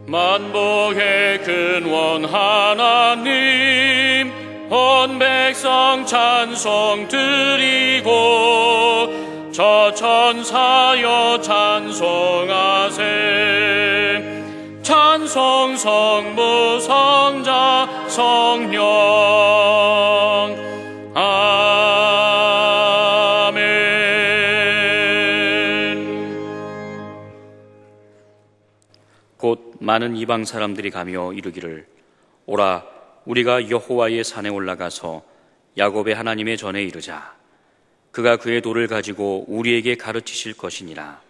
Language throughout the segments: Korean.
만복의 근원 하나님, 온 백성 찬송 드리고 저 천사여 찬송하세. 찬송 성부 성자 성령. 곧 많은 이방 사람들이 가며 이르기를, 오라 우리가 여호와의 산에 올라가서 야곱의 하나님의 전에 이르자. 그가 그의 도를 가지고 우리에게 가르치실 것이니라.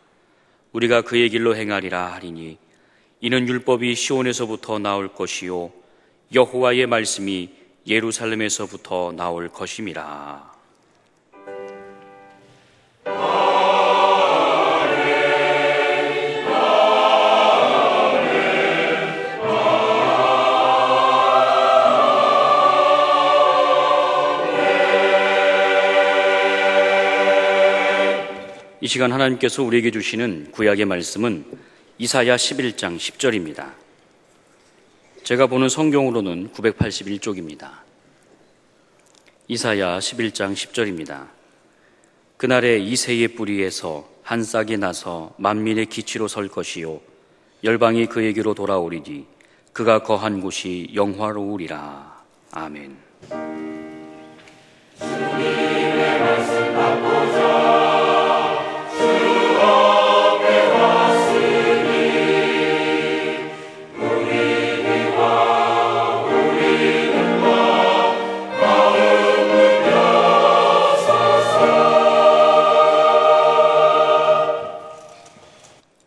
우리가 그의 길로 행하리라 하리니 이는 율법이 시온에서부터 나올 것이요 여호와의 말씀이 예루살렘에서부터 나올 것임이라. 이 시간 하나님께서 우리에게 주시는 구약의 말씀은 이사야 11장 10절입니다. 제가 보는 성경으로는 981쪽입니다. 이사야 11장 10절입니다. 그날에 이새의 뿌리에서 한 싹이 나서 만민의 기치로 설 것이요 열방이 그에게로 돌아오리니 그가 거한 곳이 영화로우리라. 아멘. 주님의 말씀 받고자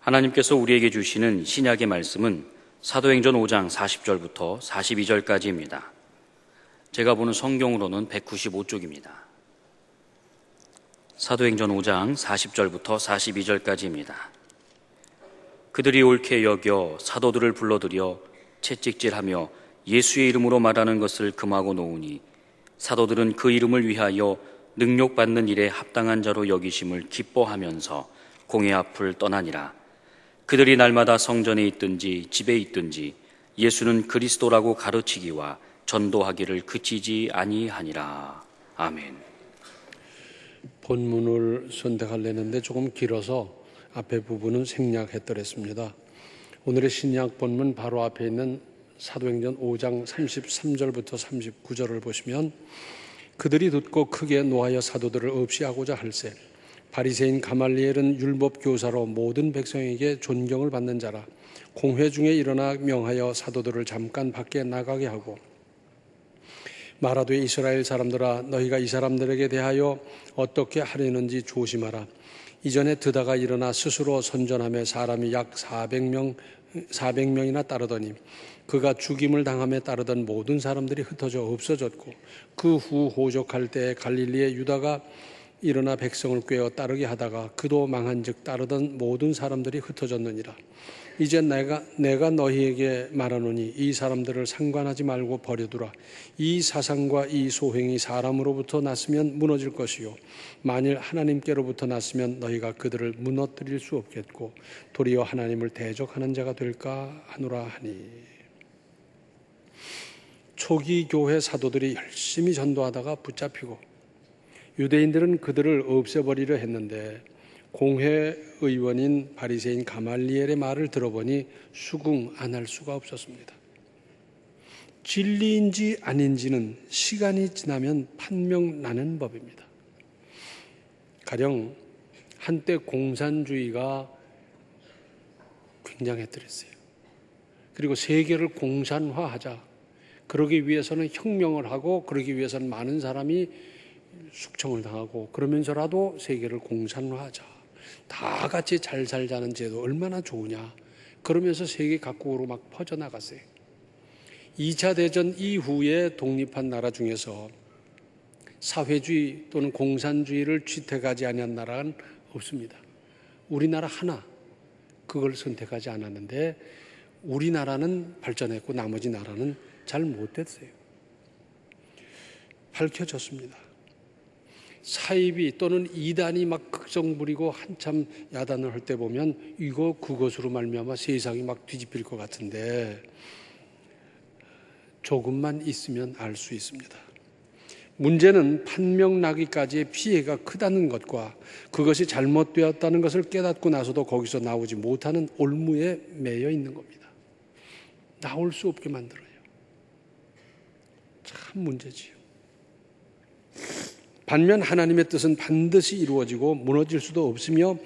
하나님께서 우리에게 주시는 신약의 말씀은 사도행전 5장 40절부터 42절까지입니다. 제가 보는 성경으로는 195쪽입니다. 사도행전 5장 40절부터 42절까지입니다. 그들이 옳게 여겨 사도들을 불러들여 채찍질하며 예수의 이름으로 말하는 것을 금하고 놓으니 사도들은 그 이름을 위하여 능욕받는 일에 합당한 자로 여기심을 기뻐하면서 공회 앞을 떠나니라. 그들이 날마다 성전에 있든지 집에 있든지 예수는 그리스도라고 가르치기와 전도하기를 그치지 아니하니라. 아멘. 본문을 선택하려는데 조금 길어서 앞에 부분은 생략했더랬습니다. 오늘의 신약 본문 바로 앞에 있는 사도행전 5장 33절부터 39절을 보시면 그들이 듣고 크게 노하여 사도들을 없이하고자 할세. 바리새인 가말리엘은 율법 교사로 모든 백성에게 존경을 받는 자라. 공회 중에 일어나 명하여 사도들을 잠깐 밖에 나가게 하고 말하되 이스라엘 사람들아 너희가 이 사람들에게 대하여 어떻게 하려는지 조심하라. 이전에 드다가 일어나 스스로 선전하며 사람이 약 400명이나 따르더니 그가 죽임을 당함에 따르던 모든 사람들이 흩어져 없어졌고 그 후 호족할 때에 갈릴리의 유다가 일어나 백성을 꾀어 따르게 하다가 그도 망한즉 따르던 모든 사람들이 흩어졌느니라. 이제 내가 너희에게 말하노니 이 사람들을 상관하지 말고 버려두라. 이 사상과 이 소행이 사람으로부터 났으면 무너질 것이요 만일 하나님께로부터 났으면 너희가 그들을 무너뜨릴 수 없겠고 도리어 하나님을 대적하는 자가 될까 하노라 하니. 초기 교회 사도들이 열심히 전도하다가 붙잡히고 유대인들은 그들을 없애버리려 했는데 공회 의원인 바리새인 가말리엘의 말을 들어보니 수긍 안 할 수가 없었습니다. 진리인지 아닌지는 시간이 지나면 판명나는 법입니다. 가령 한때 공산주의가 굉장했더랬어요. 그리고 세계를 공산화하자. 그러기 위해서는 혁명을 하고 그러기 위해서는 많은 사람이 숙청을 당하고 그러면서라도 세계를 공산화하자. 다 같이 잘 살자는 제도 얼마나 좋으냐. 그러면서 세계 각국으로 막 퍼져나갔어요. 2차 대전 이후에 독립한 나라 중에서 사회주의 또는 공산주의를 취택하지 아니한 나라는 없습니다. 우리나라 하나 그걸 선택하지 않았는데 우리나라는 발전했고 나머지 나라는 잘 못됐어요. 밝혀졌습니다. 사이비 또는 이단이 막 극성 부리고 한참 야단을 할 때 보면 이거 그것으로 말미암아 세상이 막 뒤집힐 것 같은데 조금만 있으면 알 수 있습니다. 문제는 판명 나기까지의 피해가 크다는 것과 그것이 잘못되었다는 것을 깨닫고 나서도 거기서 나오지 못하는 올무에 매여 있는 겁니다. 나올 수 없게 만들어요. 참 문제지요. 반면 하나님의 뜻은 반드시 이루어지고 무너질 수도 없으며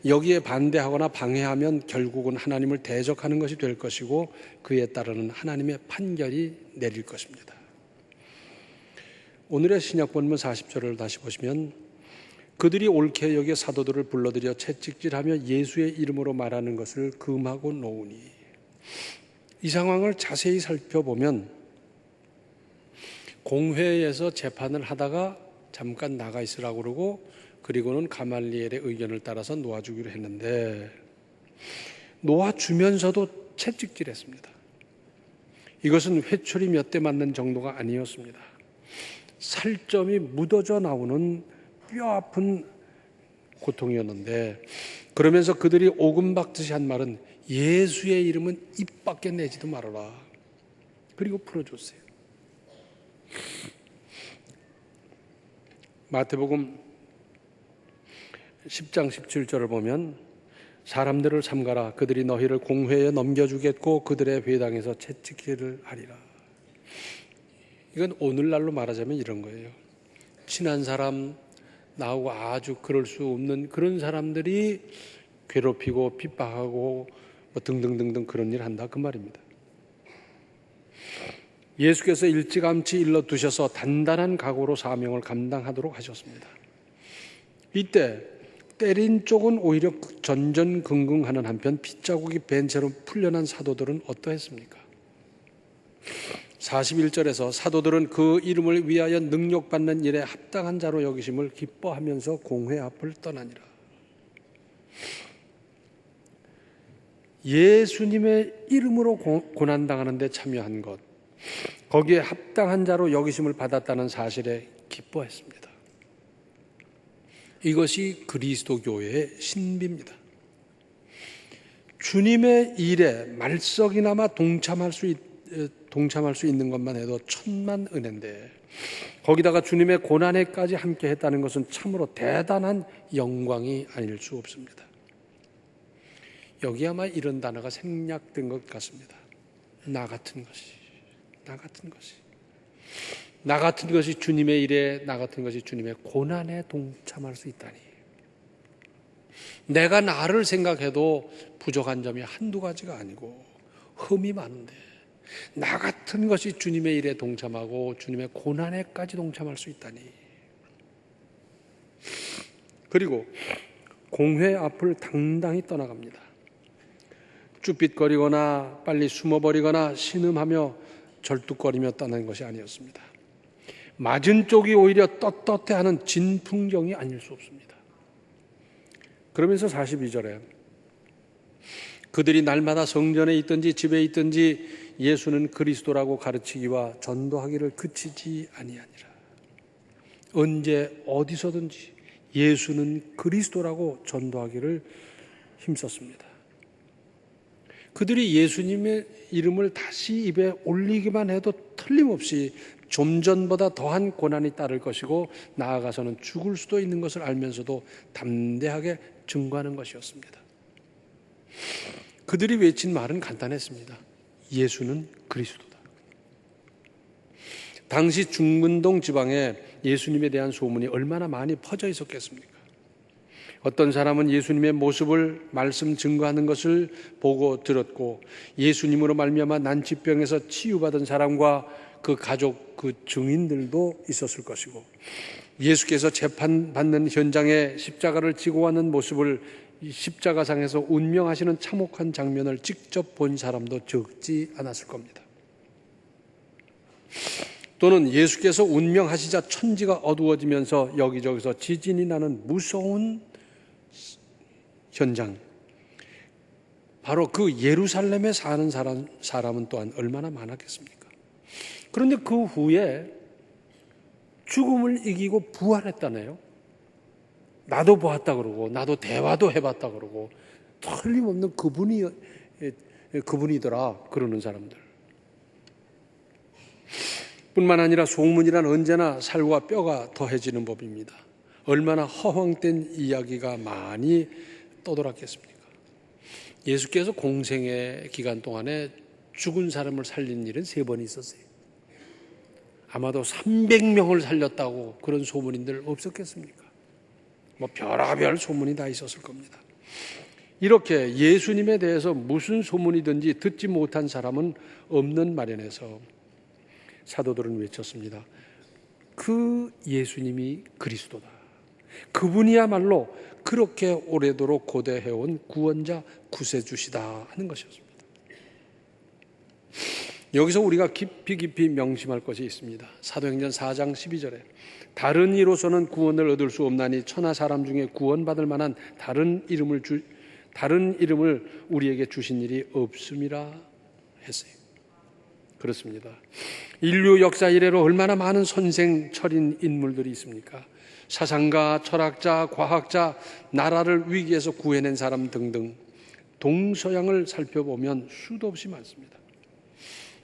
여기에 반대하거나 방해하면 결국은 하나님을 대적하는 것이 될 것이고 그에 따르는 하나님의 판결이 내릴 것입니다. 오늘의 신약 본문 40절을 다시 보시면 그들이 옳게 여기에 사도들을 불러들여 채찍질하며 예수의 이름으로 말하는 것을 금하고 놓으니, 이 상황을 자세히 살펴보면 공회에서 재판을 하다가 잠깐 나가 있으라고 그러고 그리고는 가말리엘의 의견을 따라서 놓아주기로 했는데 놓아주면서도 채찍질했습니다. 이것은 회초리 몇 대 맞는 정도가 아니었습니다. 살점이 묻어져 나오는 뼈아픈 고통이었는데 그러면서 그들이 오금 박듯이 한 말은 예수의 이름은 입 밖에 내지도 말아라. 그리고 풀어줬어요. 마태복음 10장 17절을 보면 사람들을 삼가라. 그들이 너희를 공회에 넘겨주겠고 그들의 회당에서 채찍질을 하리라. 이건 오늘날로 말하자면 이런 거예요. 친한 사람, 나하고 아주 그럴 수 없는 그런 사람들이 괴롭히고 핍박하고 뭐 등등등등 그런 일 한다 그 말입니다. 예수께서 일찌감치 일러두셔서 단단한 각오로 사명을 감당하도록 하셨습니다. 이때 때린 쪽은 오히려 전전긍긍하는 한편 핏자국이 밴 채로 풀려난 사도들은 어떠했습니까? 41절에서 사도들은 그 이름을 위하여 능력받는 일에 합당한 자로 여기심을 기뻐하면서 공회 앞을 떠나니라. 예수님의 이름으로 고난당하는 데 참여한 것, 거기에 합당한 자로 여기심을 받았다는 사실에 기뻐했습니다. 이것이 그리스도 교회의 신비입니다. 주님의 일에 말석이나마 동참할 수 있는 것만 해도 천만 은혜인데 거기다가 주님의 고난에까지 함께 했다는 것은 참으로 대단한 영광이 아닐 수 없습니다. 여기 아마 이런 단어가 생략된 것 같습니다. 나 같은 것이 주님의 일에, 나 같은 것이 주님의 고난에 동참할 수 있다니. 내가 나를 생각해도 부족한 점이 한두 가지가 아니고 흠이 많은데 나 같은 것이 주님의 일에 동참하고 주님의 고난에까지 동참할 수 있다니. 그리고 공회 앞을 당당히 떠나갑니다. 쭈삣거리거나 빨리 숨어버리거나 신음하며 절뚝거리며 떠난 것이 아니었습니다. 맞은 쪽이 오히려 떳떳해하는 진풍경이 아닐 수 없습니다. 그러면서 42절에 그들이 날마다 성전에 있든지 집에 있든지 예수는 그리스도라고 가르치기와 전도하기를 그치지 아니하니라. 언제 어디서든지 예수는 그리스도라고 전도하기를 힘썼습니다. 그들이 예수님의 이름을 다시 입에 올리기만 해도 틀림없이 좀 전보다 더한 고난이 따를 것이고 나아가서는 죽을 수도 있는 것을 알면서도 담대하게 증거하는 것이었습니다. 그들이 외친 말은 간단했습니다. 예수는 그리스도다. 당시 중문동 지방에 예수님에 대한 소문이 얼마나 많이 퍼져 있었겠습니까? 어떤 사람은 예수님의 모습을 말씀 증거하는 것을 보고 들었고 예수님으로 말미암아 난치병에서 치유받은 사람과 그 가족, 그 증인들도 있었을 것이고 예수께서 재판받는 현장에 십자가를 지고 가는 모습을 십자가상에서 운명하시는 참혹한 장면을 직접 본 사람도 적지 않았을 겁니다. 또는 예수께서 운명하시자 천지가 어두워지면서 여기저기서 지진이 나는 무서운 현장, 바로 그 예루살렘에 사는 사람은 또한 얼마나 많았겠습니까? 그런데 그 후에 죽음을 이기고 부활했다네요. 나도 보았다 그러고 나도 대화도 해봤다 그러고 틀림없는 그분이더라 그러는 사람들. 뿐만 아니라 소문이란 언제나 살과 뼈가 더해지는 법입니다. 얼마나 허황된 이야기가 많이 떠돌았겠습니까? 예수께서 공생의 기간 동안에 죽은 사람을 살린 일은 3번 있었어요. 아마도 300명을 살렸다고 그런 소문인들 없었겠습니까? 뭐 별의별 소문이 다 있었을 겁니다. 이렇게 예수님에 대해서 무슨 소문이든지 듣지 못한 사람은 없는 마련에서 사도들은 외쳤습니다. 그 예수님이 그리스도다. 그분이야말로 그렇게 오래도록 고대해온 구원자 구세주시다 하는 것이었습니다. 여기서 우리가 깊이 명심할 것이 있습니다. 사도행전 4장 12절에 다른 이로서는 구원을 얻을 수 없나니 천하 사람 중에 구원받을 만한 다른 이름을 우리에게 주신 일이 없음이라 했어요. 그렇습니다. 인류 역사 이래로 얼마나 많은 선생 철인 인물들이 있습니까? 사상가, 철학자, 과학자, 나라를 위기에서 구해낸 사람 등등 동서양을 살펴보면 수도 없이 많습니다.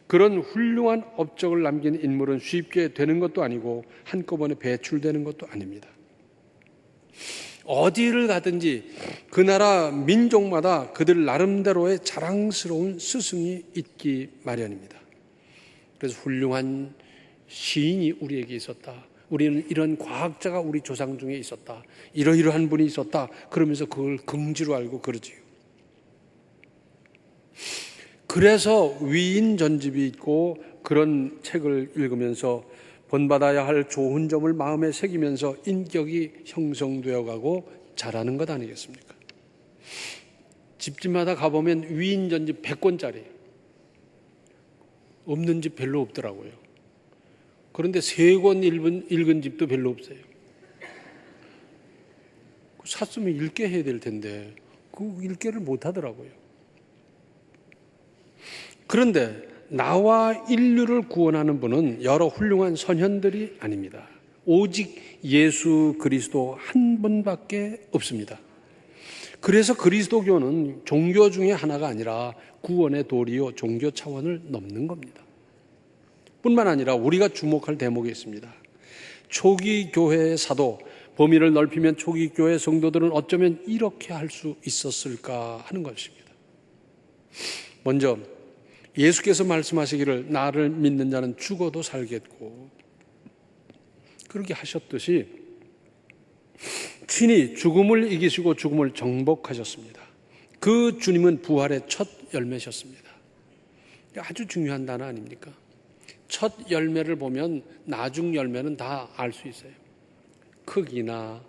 그런 훌륭한 업적을 남긴 인물은 쉽게 되는 것도 아니고 한꺼번에 배출되는 것도 아닙니다. 어디를 가든지 그 나라 민족마다 그들 나름대로의 자랑스러운 스승이 있기 마련입니다. 그래서 훌륭한 시인이 우리에게 있었다. 우리는 이런 과학자가 우리 조상 중에 있었다. 이러이러한 분이 있었다. 그러면서 그걸 긍지로 알고 그러지요. 그래서 위인 전집이 있고 그런 책을 읽으면서 본받아야 할 좋은 점을 마음에 새기면서 인격이 형성되어 가고 자라는 것 아니겠습니까? 집집마다 가보면 위인 전집 100권짜리 없는 집 별로 없더라고요. 그런데 3권 읽은 집도 별로 없어요. 샀으면 읽게 해야 될 텐데 그 읽게를 못 하더라고요. 그런데 나와 인류를 구원하는 분은 여러 훌륭한 선현들이 아닙니다. 오직 예수 그리스도 한 분밖에 없습니다. 그래서 그리스도교는 종교 중에 하나가 아니라 구원의 도리요 종교 차원을 넘는 겁니다. 뿐만 아니라 우리가 주목할 대목이 있습니다. 초기 교회의 사도, 범위를 넓히면 초기 교회 성도들은 어쩌면 이렇게 할 수 있었을까 하는 것입니다. 먼저 예수께서 말씀하시기를 나를 믿는 자는 죽어도 살겠고 그렇게 하셨듯이 친히 죽음을 이기시고 죽음을 정복하셨습니다. 그 주님은 부활의 첫 열매셨습니다. 아주 중요한 단어 아닙니까? 첫 열매를 보면 나중 열매는 다 알 수 있어요. 크기나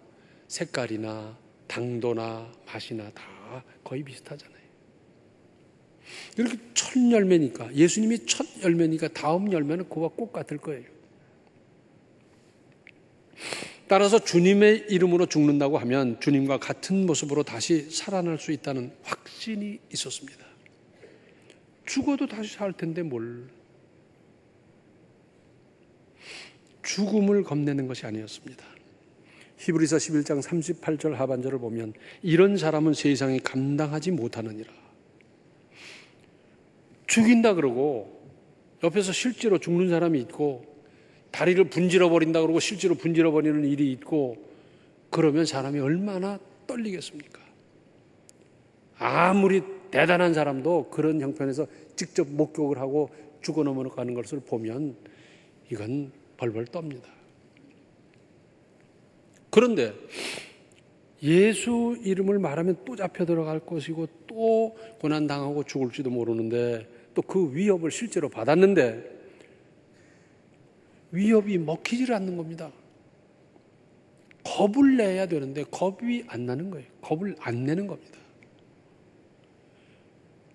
색깔이나 당도나 맛이나 다 거의 비슷하잖아요. 이렇게 첫 열매니까 예수님이 첫 열매니까 다음 열매는 그와 꼭 같을 거예요. 따라서 주님의 이름으로 죽는다고 하면 주님과 같은 모습으로 다시 살아날 수 있다는 확신이 있었습니다. 죽어도 다시 살 텐데 뭘. 죽음을 겁내는 것이 아니었습니다. 히브리서 11장 38절 하반절을 보면 이런 사람은 세상이 감당하지 못하느니라. 죽인다 그러고 옆에서 실제로 죽는 사람이 있고 다리를 분질러 버린다 그러고 실제로 분질러 버리는 일이 있고 그러면 사람이 얼마나 떨리겠습니까? 아무리 대단한 사람도 그런 형편에서 직접 목격을 하고 죽어 넘어가는 것을 보면 이건 벌벌 떱니다. 그런데 예수 이름을 말하면 또 잡혀 들어갈 것이고 또 고난당하고 죽을지도 모르는데 또 그 위협을 실제로 받았는데 위협이 먹히질 않는 겁니다. 겁을 내야 되는데 겁이 안 나는 거예요. 겁을 안 내는 겁니다.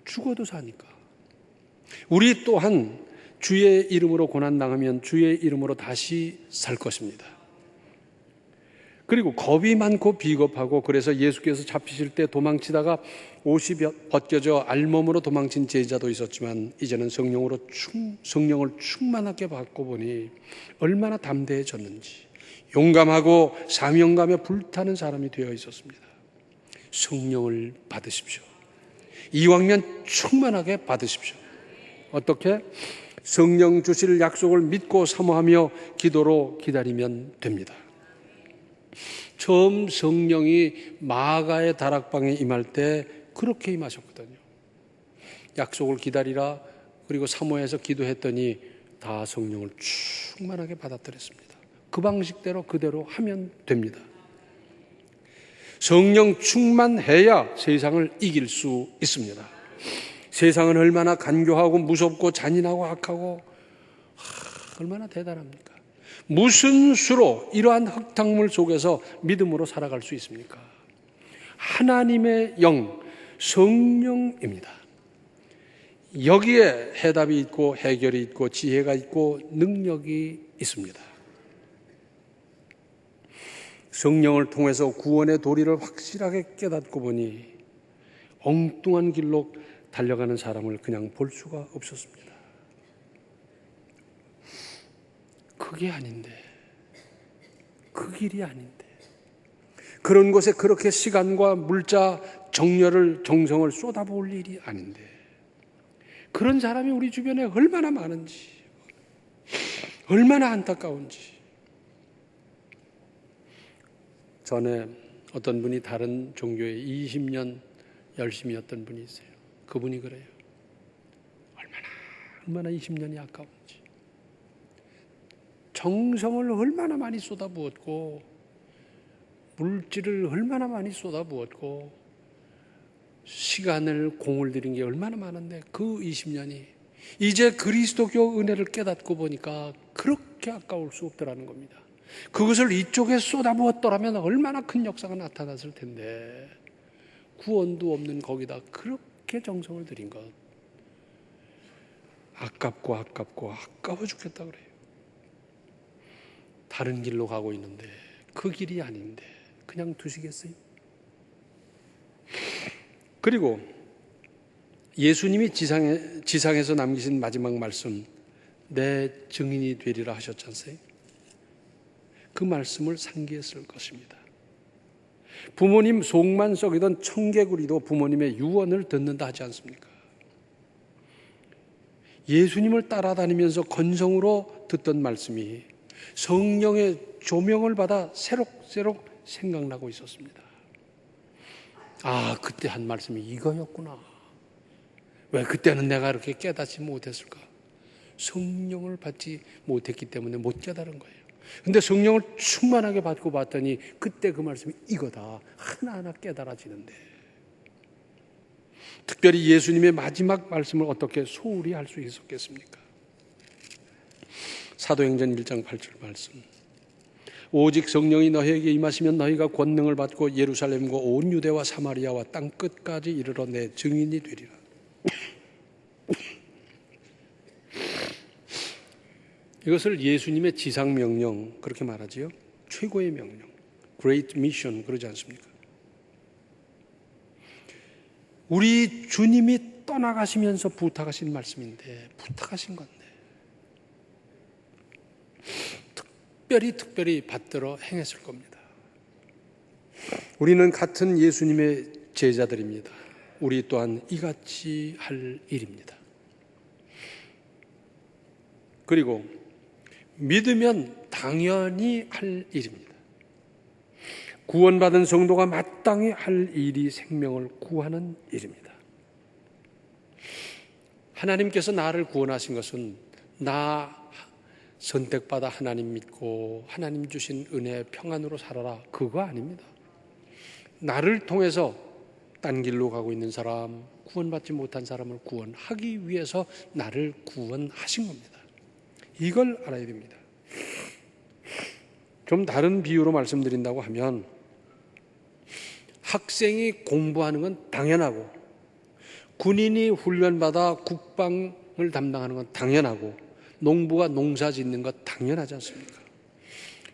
죽어도 사니까. 우리 또한 주의 이름으로 고난당하면 주의 이름으로 다시 살 것입니다. 그리고 겁이 많고 비겁하고 그래서 예수께서 잡히실 때 도망치다가 옷이 벗겨져 알몸으로 도망친 제자도 있었지만 이제는 성령을 충만하게 받고 보니 얼마나 담대해졌는지 용감하고 사명감에 불타는 사람이 되어 있었습니다. 성령을 받으십시오. 이왕면 충만하게 받으십시오. 어떻게? 성령 주실 약속을 믿고 사모하며 기도로 기다리면 됩니다. 처음 성령이 마가의 다락방에 임할 때 그렇게 임하셨거든요. 약속을 기다리라, 그리고 사모해서 기도했더니 다 성령을 충만하게 받아들였습니다. 그 방식대로 그대로 하면 됩니다. 성령 충만해야 세상을 이길 수 있습니다. 세상은 얼마나 간교하고 무섭고 잔인하고 악하고 얼마나 대단합니까? 무슨 수로 이러한 흙탕물 속에서 믿음으로 살아갈 수 있습니까? 하나님의 영, 성령입니다. 여기에 해답이 있고 해결이 있고 지혜가 있고 능력이 있습니다. 성령을 통해서 구원의 도리를 확실하게 깨닫고 보니 엉뚱한 길로 달려가는 사람을 그냥 볼 수가 없었습니다. 그게 아닌데, 그 길이 아닌데, 그런 곳에 그렇게 시간과 물자, 정성을 쏟아부을 일이 아닌데, 그런 사람이 우리 주변에 얼마나 많은지, 얼마나 안타까운지. 전에 어떤 분이 다른 종교에 20년 열심히 했던 분이 있어요. 그분이 그래요. 얼마나 20년이 아까운지. 정성을 얼마나 많이 쏟아부었고, 물질을 얼마나 많이 쏟아부었고, 시간을 공을 들인 게 얼마나 많은데 그 20년이 이제 그리스도교 은혜를 깨닫고 보니까 그렇게 아까울 수 없더라는 겁니다. 그것을 이쪽에 쏟아부었더라면 얼마나 큰 역사가 나타났을 텐데, 구원도 없는 거기다 그렇게 정성을 들인 것, 아까워 죽겠다 그래요. 다른 길로 가고 있는데 그 길이 아닌데 그냥 두시겠어요? 그리고 예수님이 지상에서 남기신 마지막 말씀, 내 증인이 되리라 하셨지 않습니까? 그 말씀을 상기했을 것입니다. 부모님 속만 썩이던 청개구리도 부모님의 유언을 듣는다 하지 않습니까? 예수님을 따라다니면서 건성으로 듣던 말씀이 성령의 조명을 받아 새록새록 생각나고 있었습니다. 아, 그때 한 말씀이 이거였구나. 왜 그때는 내가 이렇게 깨닫지 못했을까? 성령을 받지 못했기 때문에 못 깨달은 거예요. 근데 성령을 충만하게 받고 봤더니 그때 그 말씀이 이거다. 하나하나 깨달아지는데, 특별히 예수님의 마지막 말씀을 어떻게 소홀히 할 수 있었겠습니까? 사도행전 1장 8절 말씀, 오직 성령이 너희에게 임하시면 너희가 권능을 받고 예루살렘과 온 유대와 사마리아와 땅 끝까지 이르러 내 증인이 되리라. 이것을 예수님의 지상명령, 그렇게 말하지요. 최고의 명령, Great Mission 그러지 않습니까? 우리 주님이 떠나가시면서 부탁하신 말씀인데, 부탁하신 건데 특별히 받들어 행했을 겁니다. 우리는 같은 예수님의 제자들입니다. 우리 또한 이같이 할 일입니다. 그리고 믿으면 당연히 할 일입니다. 구원받은 성도가 마땅히 할 일이 생명을 구하는 일입니다. 하나님께서 나를 구원하신 것은 나 선택받아 하나님 믿고 하나님 주신 은혜 평안으로 살아라, 그거 아닙니다. 나를 통해서 딴 길로 가고 있는 사람, 구원받지 못한 사람을 구원하기 위해서 나를 구원하신 겁니다. 이걸 알아야 됩니다. 좀 다른 비유로 말씀드린다고 하면, 학생이 공부하는 건 당연하고, 군인이 훈련받아 국방을 담당하는 건 당연하고, 농부가 농사 짓는 것 당연하지 않습니까?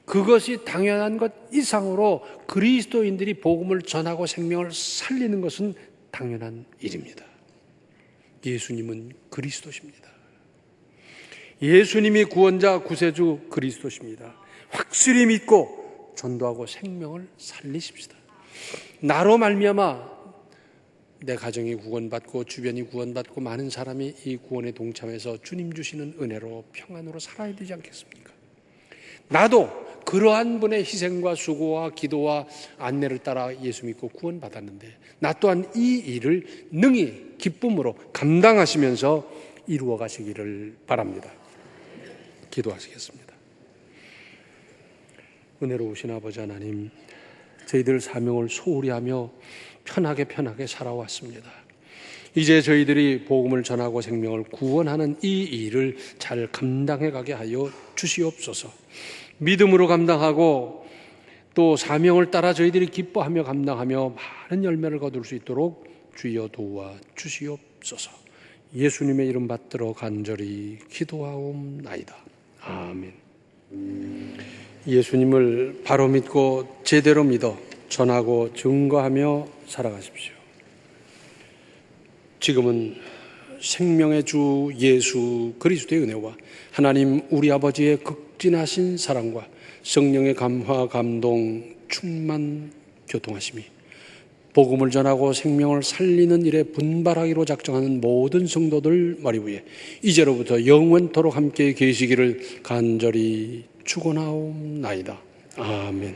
그것이 당연한 것 이상으로 그리스도인들이 복음을 전하고 생명을 살리는 것은 당연한 일입니다. 예수님은 그리스도십니다. 예수님이 구원자, 구세주 그리스도십니다. 확실히 믿고 전도하고 생명을 살리십시다. 나로 말미암아 내 가정이 구원받고 주변이 구원받고 많은 사람이 이 구원에 동참해서 주님 주시는 은혜로 평안으로 살아야 되지 않겠습니까? 나도 그러한 분의 희생과 수고와 기도와 안내를 따라 예수 믿고 구원받았는데 나 또한 이 일을 능히 기쁨으로 감당하시면서 이루어 가시기를 바랍니다. 기도하시겠습니다. 은혜로우신 아버지 하나님, 저희들 사명을 소홀히 하며 편하게 살아왔습니다. 이제 저희들이 복음을 전하고 생명을 구원하는 이 일을 잘 감당해 가게 하여 주시옵소서. 믿음으로 감당하고 또 사명을 따라 저희들이 기뻐하며 감당하며 많은 열매를 거둘 수 있도록 주여 도와 주시옵소서. 예수님의 이름 받들어 간절히 기도하옵나이다. 아멘. 예수님을 바로 믿고 제대로 믿어 전하고 증거하며 살아가십시오. 지금은 생명의 주 예수 그리스도의 은혜와 하나님 우리 아버지의 극진하신 사랑과 성령의 감화 감동 충만 교통하심이 복음을 전하고 생명을 살리는 일에 분발하기로 작정하는 모든 성도들 머리 위에 이제로부터 영원토록 함께 계시기를 간절히 축원하옵나이다. 아멘.